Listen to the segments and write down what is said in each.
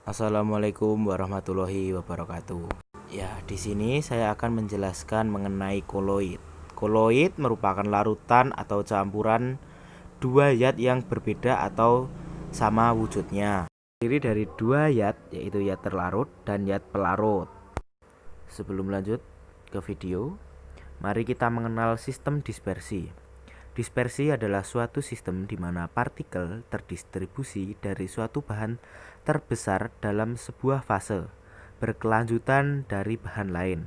Assalamualaikum warahmatullahi wabarakatuh. Ya, di sini saya akan menjelaskan mengenai koloid. Koloid merupakan larutan atau campuran dua zat yang berbeda atau sama wujudnya. Terdiri dari dua zat, yaitu zat terlarut dan zat pelarut. Sebelum lanjut ke video, mari kita mengenal sistem dispersi. Dispersi adalah suatu sistem di mana partikel terdistribusi dari suatu bahan terbesar dalam sebuah fase, berkelanjutan dari bahan lain.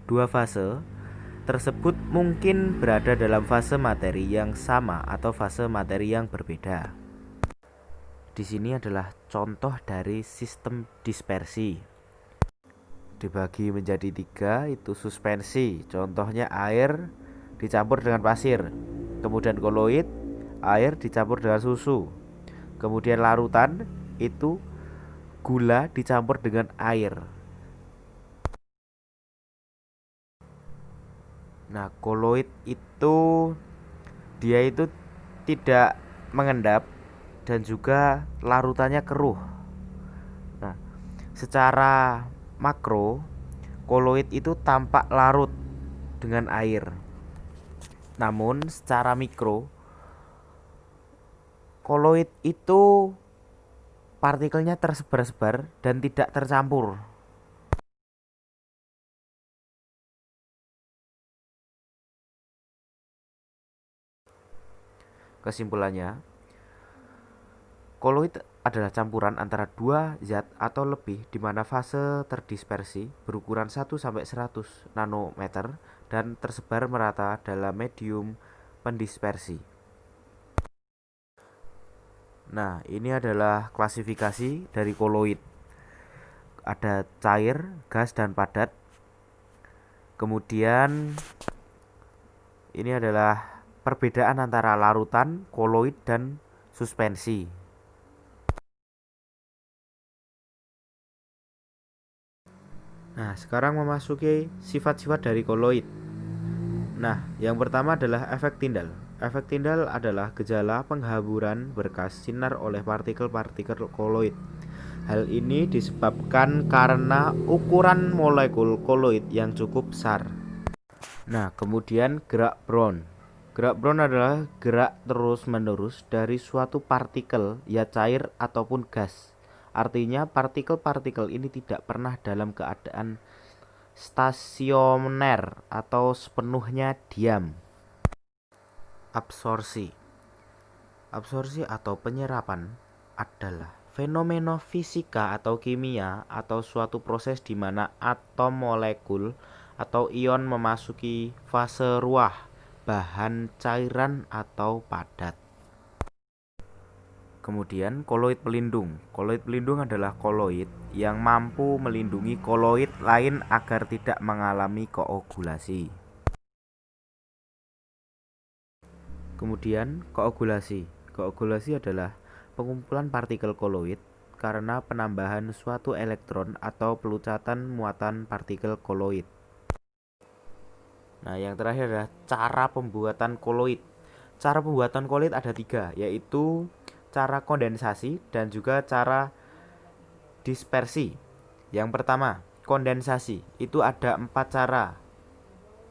Dua fase tersebut mungkin berada dalam fase materi yang sama atau fase materi yang berbeda. Di sini adalah contoh dari sistem dispersi. Dibagi menjadi tiga, itu suspensi. Contohnya air dicampur dengan pasir. Kemudian koloid, air dicampur dengan susu. Kemudian larutan, itu gula dicampur dengan air. Nah, koloid itu dia itu tidak mengendap dan juga larutannya keruh. Nah, secara makro, koloid itu tampak larut dengan air. Namun secara mikro, koloid itu partikelnya tersebar-sebar dan tidak tercampur. Kesimpulannya, koloid adalah campuran antara dua zat atau lebih di mana fase terdispersi berukuran 1-100 nanometer dan tersebar merata dalam medium pendispersi. Nah, ini adalah klasifikasi dari koloid. Ada cair, gas, dan padat. Kemudian ini adalah perbedaan antara larutan, koloid, dan suspensi. Nah, sekarang memasuki sifat-sifat dari koloid. Nah, yang pertama adalah efek Tyndall. Efek Tyndall adalah gejala penghamburan berkas sinar oleh partikel-partikel koloid. Hal ini disebabkan karena ukuran molekul koloid yang cukup besar. Nah, kemudian gerak Brown. Gerak Brown adalah gerak terus-menerus dari suatu partikel, ya cair ataupun gas. Artinya partikel-partikel ini tidak pernah dalam keadaan stasioner atau sepenuhnya diam. Absorpsi. Absorpsi atau penyerapan adalah fenomena fisika atau kimia atau suatu proses di mana atom, molekul, atau ion memasuki fase ruah, bahan cairan atau padat. Kemudian koloid pelindung. Koloid pelindung adalah koloid yang mampu melindungi koloid lain agar tidak mengalami koagulasi. Kemudian koagulasi. Koagulasi adalah pengumpulan partikel koloid karena penambahan suatu elektron atau pelucatan muatan partikel koloid. Nah, yang terakhir adalah cara pembuatan koloid. Cara pembuatan koloid ada tiga, yaitu cara kondensasi dan juga cara dispersi. Yang pertama, kondensasi. Itu ada 4 cara.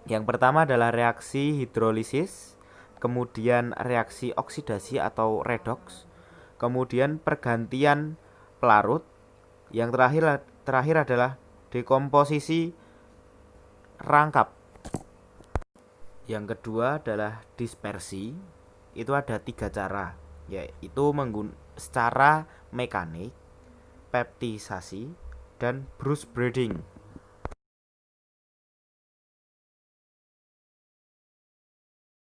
Yang pertama adalah reaksi hidrolisis, kemudian reaksi oksidasi atau redoks, kemudian pergantian pelarut, yang terakhir adalah dekomposisi rangkap. Yang kedua adalah dispersi. Itu ada 3 cara, yaitu secara mekanik, peptisasi, dan Bruce breeding.